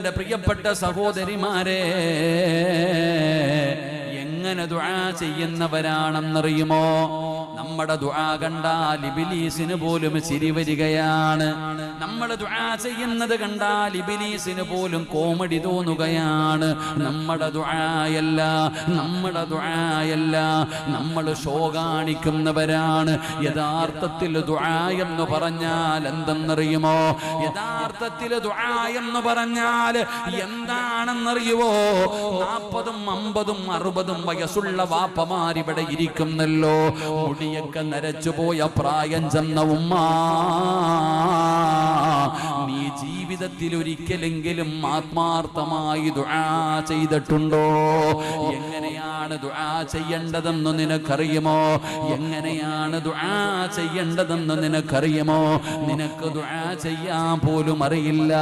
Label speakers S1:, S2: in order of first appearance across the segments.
S1: എൻ്റെ പ്രിയപ്പെട്ട സഹോദരിമാരെ, എങ്ങനെ ദുആ ചെയ്യുന്നവരാണെന്നറിയുമോ? നമ്മുടെ ദുആ കണ്ടാൽ ഇബ്ലീസിന് പോലും ചിരി വരികയാണ്. നമ്മൾ ദുആ ചെയ്യുന്നത് കണ്ടാൽ ഇബ്ലീസിന് പോലും കോമഡി തോന്നുകയാണ്. നമ്മുടെ ദുആയല്ല, നമ്മൾ ഷോ കാണിക്കുന്നവരാണ്. യഥാർത്ഥത്തിൽ ദുആ എന്ന് പറഞ്ഞാൽ എന്തെന്നറിയുമോ? യഥാർത്ഥത്തിൽ ദുആ എന്ന് പറഞ്ഞാൽ എന്താണെന്നറിയുമോ? 40, 50, 60 വയസ്സുള്ള വാപ്പമാരിവിടെ ഇരിക്കുന്നല്ലോ. മുടിയൊക്കെ നരച്ചുപോയ പ്രായം ചെന്ന ഉമ്മ, നീ ജീവിതത്തിൽ ഒരിക്കലെങ്കിലും ആത്മാർത്ഥമായി ദുആ ചെയ്തിട്ടുണ്ടോ? എങ്ങനെയാണ് ദുആ ചെയ്യേണ്ടതെന്ന് നിനക്കറിയുമോ? എങ്ങനെയാണ് ദുആ ചെയ്യേണ്ടതെന്ന് നിനക്കറിയുമോ? നിനക്ക് ദുആ ചെയ്യാൻ പോലും അറിയില്ല,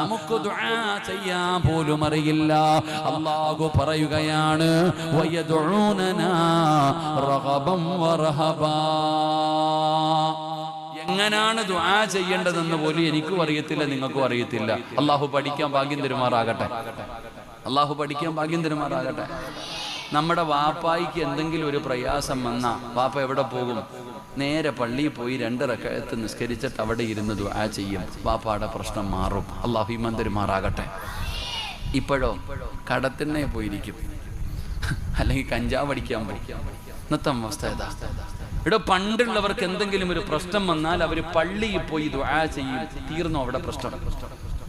S1: നമുക്ക് ദുആ ചെയ്യാൻ പോലും അറിയില്ല. അല്ലാഹു പറയുകയാണ്, വയദുഊനനാ റഗബൻ വറഹബാ. എങ്ങനെയാണ് ദുആ ചെയ്യേണ്ടതെന്ന് പോലും എനിക്കും അറിയത്തില്ല, നിങ്ങൾക്കും അറിയത്തില്ല. അല്ലാഹു പഠിക്കാൻ ഭാഗ്യം തരുമാറാകട്ടെ. അല്ലാഹു പഠിക്കാൻ ഭാഗ്യം തരുമാറാകട്ടെ. നമ്മുടെ വാപ്പായിക്ക് എന്തെങ്കിലും ഒരു പ്രയാസം വന്നാ വാപ്പ എവിടെ പോകും? നേരെ പള്ളിയിൽ പോയി 2 റക്അത്ത് നിസ്കരിച്ചിട്ട് അവിടെ ഇരുന്ന് ദുആ ചെയ്യും. വാപ്പാടെ പ്രശ്നം മാറും. അല്ലാഹു ഈമാൻ തരുമാറാകട്ടെ. ഇപ്പോഴോ കടത്തിനെ പോയിരിക്കും, അല്ലെങ്കിൽ കഞ്ചാവ് അടിക്കാൻ പോയി. ഇന്നത്തെ അവസ്ഥ ഏതാ? ഇവിടെ പണ്ടുള്ളവർക്ക് എന്തെങ്കിലും ഒരു പ്രശ്നം വന്നാൽ അവർ പള്ളിയിൽ പോയി ദുആ ചെയ്യും, തീർന്നു അവിടെ പ്രശ്നം.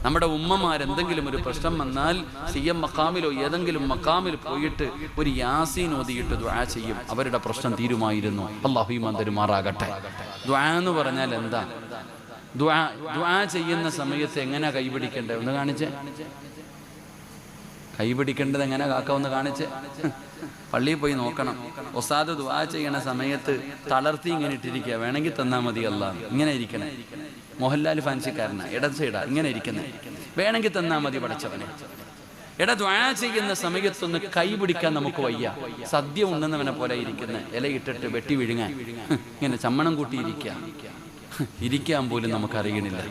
S1: നമ്മുടെ ഉമ്മമാരെന്തെങ്കിലും ഒരു പ്രശ്നം വന്നാൽ സിയം മഖാമിലോ ഏതെങ്കിലും മഖാമിൽ പോയിട്ട് ഒരു യാസീൻ ഓതിയിട്ട് ദുആ ചെയ്യും, അവരുടെ പ്രശ്നം തീരുമായിരുന്നു. അല്ലാഹു ഈമാൻ തരുമാറാകട്ടെ. ദുആ എന്ന് പറഞ്ഞാൽ എന്താ? ദുആ ചെയ്യുന്ന സമയത്ത് എങ്ങനെ കൈപിടിക്കണ്ടേ? ഒന്ന് കാണിച്ചേ. കൈപിടിക്കേണ്ടത് എങ്ങനെ കാക്കാവൊന്ന് കാണിച്ചേ. പള്ളിയിൽ പോയി നോക്കണം. ഉസ്താദ് ദുആ ചെയ്യണ സമയത്ത് തളർത്തി ഇങ്ങനെ ഇട്ടിരിക്കുക, വേണമെങ്കിൽ തന്നാ മതി അല്ലാഹ്. ഇങ്ങനെ ഇരിക്കണേ. മോഹൻലാൽ ഫാൻസിക്കാരനാ, ഇടത് സൈഡാ, ഇങ്ങനെ ഇരിക്കുന്നത്. വേണമെങ്കിൽ തന്നാ മതി പടച്ചവനെ. ദുആ ചെയ്യുന്ന സമയത്തൊന്ന് കൈ പിടിക്കാൻ നമുക്ക് വയ്യ. സദ്യ ഉണ്ടെന്നവനെ പോലെ ഇരിക്കുന്ന, ഇലയിട്ടിട്ട് വെട്ടി വിഴുങ്ങാൻ ഇങ്ങനെ ചമ്മണം കൂട്ടിയിരിക്കുക, ഇരിക്കാൻ പോലും നമുക്കറിയണില്ല.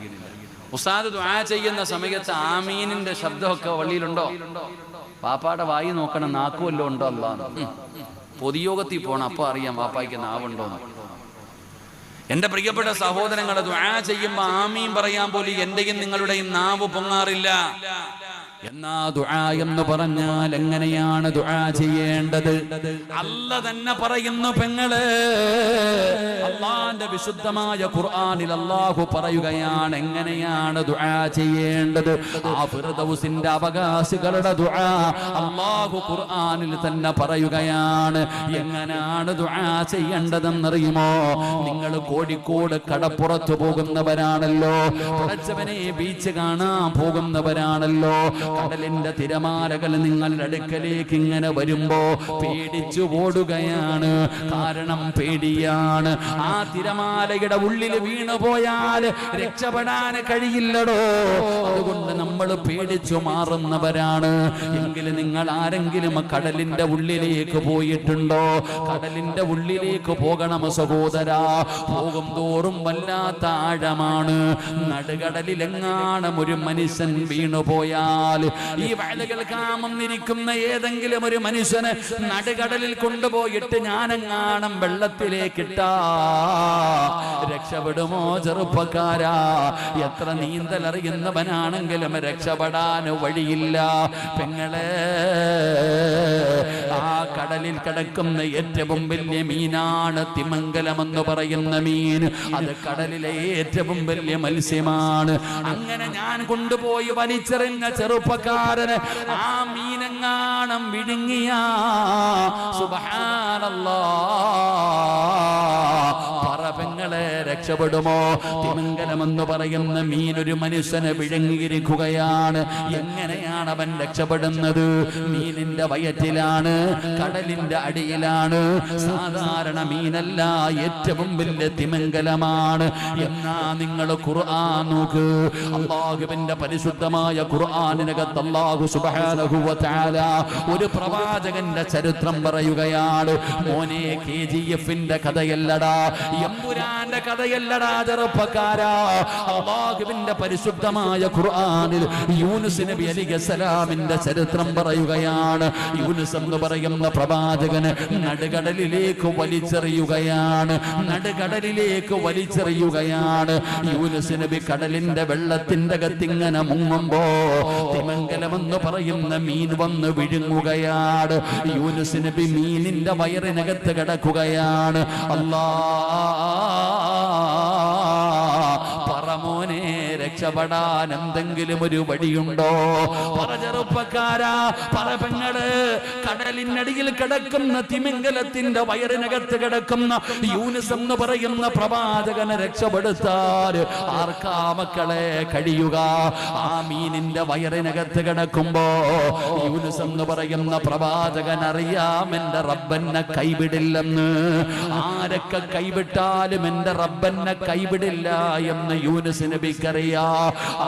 S1: ഉസ്താദ് ദുആ ചെയ്യുന്ന സമയത്ത് ആമീനിന്റെ ശബ്ദമൊക്കെ വള്ളിയിലുണ്ടോ? പാപ്പാടെ വായി നോക്കണം, നാക്കുമല്ലോ ഉണ്ടോ അല്ലാഹ്. പൊതുയോഗത്തിൽ പോണം, അപ്പൊ അറിയാം വാപ്പായ്ക്ക് നാവുണ്ടോന്ന്. എന്റെ പ്രിയപ്പെട്ട സഹോദരങ്ങളെ, ദുആ ചെയ്യുമ്പോ ആമീൻ പറയാൻ പോലും എന്റെയും നിങ്ങളുടെയും നാവ് പൊങ്ങാറില്ല. എന്നാ ദുആ എന്ന് പറഞ്ഞാൽ എങ്ങനെയാണ് ദുആ ചെയ്യേണ്ടത്? അല്ലാഹ് തന്നെ പറയുന്നു പെങ്ങളെ. അല്ലാഹുവിന്റെ വിശുദ്ധമായ ഖുർആനിൽ അല്ലാഹു പറയുകയാണ് എങ്ങനെയാണ് ദുആ ചെയ്യേണ്ടത്. ആ ഫിർദൗസിന്റെ അവകാശികളുടെ ദുആ അല്ലാഹു ഖുർആനിൽ തന്നെ പറയുകയാണ്. എങ്ങനെയാണ് ദുആ ചെയ്യേണ്ടതെന്നറിയുമോ? നിങ്ങൾ കോഴിക്കോട് കടപ്പുറത്ത് പോകുന്നവരാണല്ലോ, പടച്ചവനെ ബീച്ച് കാണാൻ പോകുന്നവരാണല്ലോ. കടലിന്റെ തിരമാലകൾ നിങ്ങളുടെ അടുക്കലേക്ക് ഇങ്ങനെ വരുമ്പോ പേടിച്ചു ഓടുകയാണ്. കാരണം പേടിയാണ്. ആ തിരമാലയുടെ ഉള്ളിൽ വീണുപോയാൽ രക്ഷപ്പെടാൻ കഴിയില്ലടോ. അതുകൊണ്ട് നമ്മൾ പേടിച്ചു മാറുന്നവരാണ്. എങ്കിൽ നിങ്ങൾ ആരെങ്കിലും കടലിന്റെ ഉള്ളിലേക്ക് പോയിട്ടുണ്ടോ? കടലിന്റെ ഉള്ളിലേക്ക് പോകണം സഹോദരാ. പോകും തോറും വല്ലാത്ത ആഴമാണ്. നടുകടലിലെങ്ങാനും ഒരു മനുഷ്യൻ വീണുപോയാൽ, ഈ വയല് കേൾക്കാൻ വന്നിരിക്കുന്ന ഏതെങ്കിലും ഒരു മനുഷ്യന് നടുകടലിൽ കൊണ്ടുപോയിട്ട് ഞാനെങ്ങാനും വെള്ളത്തിലേക്കിട്ടാ രക്ഷപ്പെടുമോ ചെറുപ്പക്കാരാ? എത്ര നീന്തൽ അറിയുന്നവനാണെങ്കിലും രക്ഷപ്പെടാൻ വഴിയില്ല പെങ്ങളെ. ആ കടലിൽ കിടക്കുന്ന ഏറ്റവും വലിയ മീനാണ് തിമംഗലം എന്ന് പറയുന്ന മീൻ. അത് കടലിലെ ഏറ്റവും വലിയ മത്സ്യമാണ്. അങ്ങനെ ഞാൻ കൊണ്ടുപോയി വലിച്ചെറിഞ്ഞ ചെറുപ്പക്കാരന് ആ മീനെങ്ങാണം വിഴുങ്ങിയ സുബ്ഹാനല്ലാഹ്, പറവങ്ങളെ രക്ഷപ്പെടുമോ? തിമംഗലമെന്ന് പറയുന്ന മീൻ ഒരു മനുഷ്യനെ വിഴുങ്ങിയിരിക്കുകയാണ്. എങ്ങനെയാണ് അവൻ രക്ഷപ്പെടുന്നത്? മീനിന്റെ വയറ്റിലാണ്, കടലിന്റെ അടിയിലാണ്. സാധാരണ മീനല്ല, ഏറ്റവും വലിയ തിമംഗലമാണ്. എന്നാ നിങ്ങൾ ഖുർആൻ നോക്ക്. അല്ലാഹുവിന്റെ പരിശുദ്ധമായ ഖുർആനിനകത്ത് അല്ലാഹു സുബ്ഹാനഹു വ തആല ഒരു പ്രവാചകന്റെ ചരിത്രം പറയുകയാണ്. മോനെ, KGF-ന്റെ കഥയല്ലടാ, എമ്പുരാന്റെ കഥ കഥയല്ലടാ ചെറുപ്പക്കാരാ. അല്ലാഹുവിന്റെ പരിശുദ്ധമായ ഖുർആനിൽ യൂനുസ് നബി അലൈഹിസ്സലാമിന്റെ ചരിത്രം പറയുകയാണ്. യൂനുസ് എന്ന് പറയുന്ന പ്രവാചകന് നടുകടലിലേക്ക് വലിച്ചെറിയുകയാണ്. യൂനുസ് നബി കടലിന്റെ വെള്ളത്തിന്റെ അകത്തിങ്ങനെ മുങ്ങുമ്പോ തിമംഗലമെന്ന് പറയുന്ന മീൻ വന്ന് വിഴുങ്ങുകയാണ്. യൂനുസ് നബി മീനിന്റെ വയറിനകത്ത് കിടക്കുകയാണ്. പറമോനെ, രക്ഷപ്പെടാൻ എന്തെങ്കിലും ഒരു വഴിയുണ്ടോ? പറ ചെറുപ്പക്കാരാ, പറ പെങ്ങള്. കടലിനടിയിൽ കിടക്കുന്ന തിമിംഗലത്തിന്റെ വയറിനകത്ത് കിടക്കുന്ന യൂനുസ് എന്ന് പറയുന്ന പ്രവാചകനെ രക്ഷപ്പെടുത്താൻ ആർക്കാ മക്കളെ കഴിയുക? ആ മീനിന്റെ വയറിനകത്ത് കിടക്കുമ്പോ യൂനുസ് എന്ന് പറയുന്ന പ്രവാചകൻ അറിയാം എന്റെ റബ്ബെന്നെ കൈവിടില്ലെന്ന്. ആരൊക്കെ കൈവിട്ടാലും എന്റെ റബ്ബെന്നെ കൈവിടില്ല എന്ന് യൂനുസ് നബിക്കറിയാ.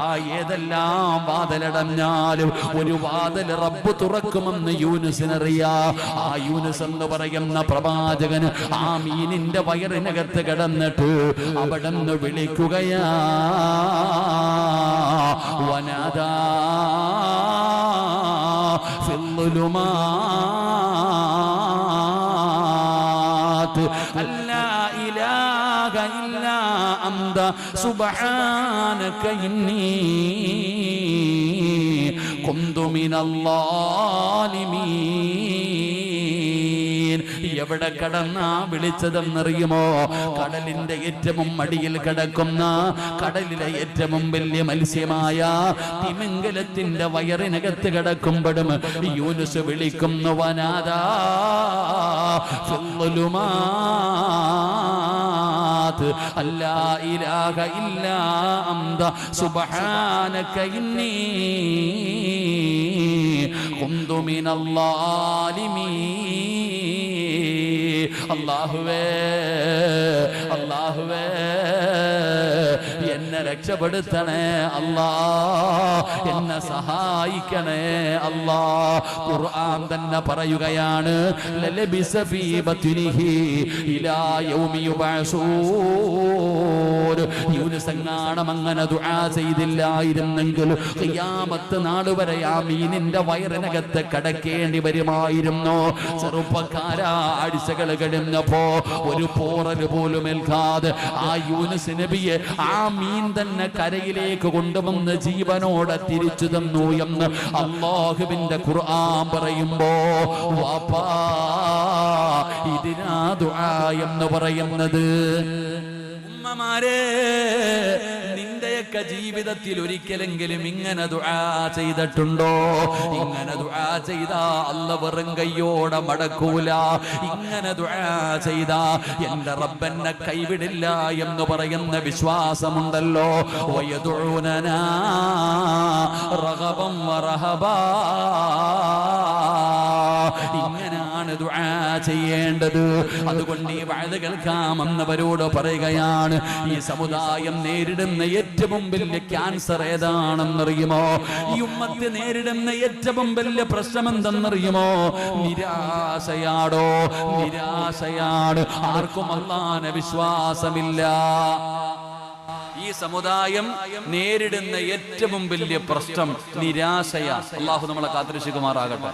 S1: ആ ഏതെല്ലാം വാതിലടഞ്ഞാലും ഒരു വാതിൽ റബ്ബ് തുറക്കുമെന്ന് യൂനുസിനറിയാ. ആ യൂനുസ് എന്ന് പറയുന്ന പ്രവാചകന് ആ മീനിന്റെ വയറിനകത്ത് കിടന്നിട്ട് അവിടെ നിന്ന് വിളിക്കുകയാ. വനാദാ ഫിൽലുമാത് അല്ലാ ഇലാഹ ഇല്ലാ അന്ത സുബ്ഹാനക ഇന്നി കുന്തു മിനൽ ളാലിമീൻ. എവിടെ കടന്നാ വിളിച്ചതെന്നറിയുമോ? കടലിന്റെ ഏറ്റവും അടിയിൽ കിടക്കുന്ന, കടലിലെ ഏറ്റവും വലിയ മത്സ്യമായ തിമിംഗലത്തിന്റെ വയറിനകത്ത് കിടക്കുമ്പോഴും യൂനുസ് വിളിക്കുന്നു. വനാദാ ഫിൽലുമാത് അല്ലാ ഇലാഹ ഇല്ലാ അന്ത സുബ്ഹാനക ഇന്നി കുന്തു മിനൽ ളാലിമീൻ. അല്ലാഹുവേ, അല്ലാഹുവേ, എന്നെ രക്ഷപ്പെടുത്തണേ അല്ലാ, എന്നെ സഹായിക്കണേ അല്ലാ. ഖുർആൻ തന്നെ പറയുകയാണ്, ലലബിസ ഫീ ബത്നിഹി ഇലാ യൗമി യുബഅസൂൻ. യൂനുസ് എങ്ങാണം അങ്ങനെ ദുആ ചെയ്തില്ലായിരുന്നെങ്കിൽ ഖിയാമത്ത് നാൾ വരെ ആ മീനിന്റെ വയറിനകത്ത് കടക്കേണ്ടി വരുമായിരുന്നു. ചെറുപ്പക്കാരാ, ആഴ്ചകൾ കഴിഞ്ഞപ്പോ ഒരു പോറൽ പോലും ഏൽക്കാതെ ആ യൂനുസ് നബിയെ ആ മീൻ തന്നെ കരയിലേക്ക് കൊണ്ടുവന്ന് ജീവനോടെ തിരിച്ചു തന്നു എന്ന് അല്ലാഹുവിന്റെ ഖുർആൻ പറയുമ്പോ, വാപ്പാ, ഇതിനാ ദുആ എന്ന് പറയുന്നത്. ഉമ്മമാരെ, നിന്റെയൊക്കെ ജീവിതത്തിൽ ഒരിക്കലെങ്കിലും ഇങ്ങനെ ദുആ ചെയ്തിട്ടുണ്ടോ? ഇങ്ങനെ ദുആ ചെയ്താ അല്ലാഹു വെറും കയ്യോടെ മടക്കൂല. ഇങ്ങനെ ദുആ ചെയ്താ എന്റെ റബ്ബെന്നെ കൈവിടില്ല എന്ന് പറയുന്ന വിശ്വാസമുണ്ടല്ലോ. വയദുഊനനാ റഗബൻ വറഹബാ. ഇങ്ങനെയാണ് ദുആ ചെയ്യേണ്ടത്. അതുകൊണ്ട് ഈ വഅദ് കേൾക്കാമെന്നവരോട് പറയുകയാണ്, ഈ സമുദായം നേരിടുന്ന ഏറ്റവും വലിയ ക്യാൻസർ ഏതാണെന്നറിയുമോ? ഈ ഉമ്മത്ത് നേരിടുന്ന ഏറ്റവും വലിയ പ്രശ്നം എന്തെന്നറിയുമോ? നിരാശയാടോ, നിരാശയാണ്. ആർക്കും അല്ലാഹുവിനെ വിശ്വാസമില്ല. ഈ സമുദായം നേരിടുന്ന ഏറ്റവും വലിയ പ്രശ്നം നിരാശയാ. അല്ലാഹു നമ്മളെ കാത്തുരക്ഷിക്കുമാറാകട്ടെ.